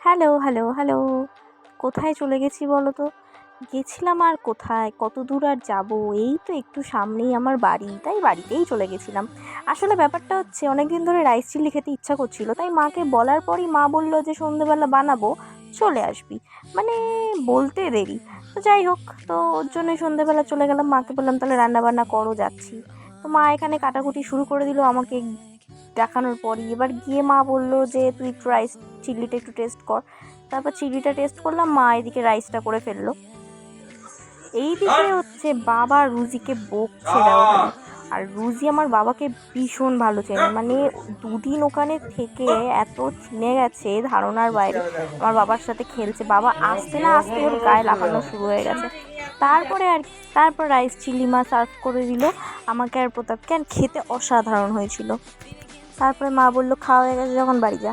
Hello, hello, hello. কোথায় চলে গেছি বলো তো? গেছিলাম আর কোথায়? কতদূর আর যাবো? এই তো একটু সামনেই আমার বাড়ি, তাই বাড়িতেই চলে গেছিলাম। আসলে ব্যাপারটা হচ্ছে অনেকদিন ধরে রাইস চিল্লি খেতে ইচ্ছা করছিল। তাই মাকে বলার পরই মা বলল যে সন্ধ্যেবেলা বানাবো, চলে আসবি। মানে বলতে দেরি। তো যাই হোক, তো ওর জন্যই সন্ধ্যেবেলা চলে গেলাম। মাকে বললাম তাহলে রান্নাবান্না করো, যাচ্ছি। তো মা এখানে কাটাকুটি শুরু করে দিল আমাকে দেখানোর পরই। এবার গিয়ে মা বলল যে তুই একটু রাইস চিল্লিটা একটু টেস্ট কর। তারপর চিলিটা টেস্ট করলাম, মা এদিকে রাইসটা করে ফেললো। এইদিকে হচ্ছে বাবা রুজিকে বকছে দেখো খালি। আর রুজি আমার বাবাকে ভীষণ ভালো চেনে, মানে দুদিন ওখানে থেকে এত চিনে গেছে ধারণার বাইরে। আমার বাবার সাথে খেলছে, বাবা আসতে না আসতে ওর গায়ে লাফানো শুরু হয়ে গেছে। তারপরে আর তারপর রাইস চিলি মা সার্ভ করে দিল আমাকে আর প্রতাপকে, আর খেতে অসাধারণ হয়েছিল। তারপরে মা বললো খাওয়া হয়ে গেছে যখন বাড়ি যা।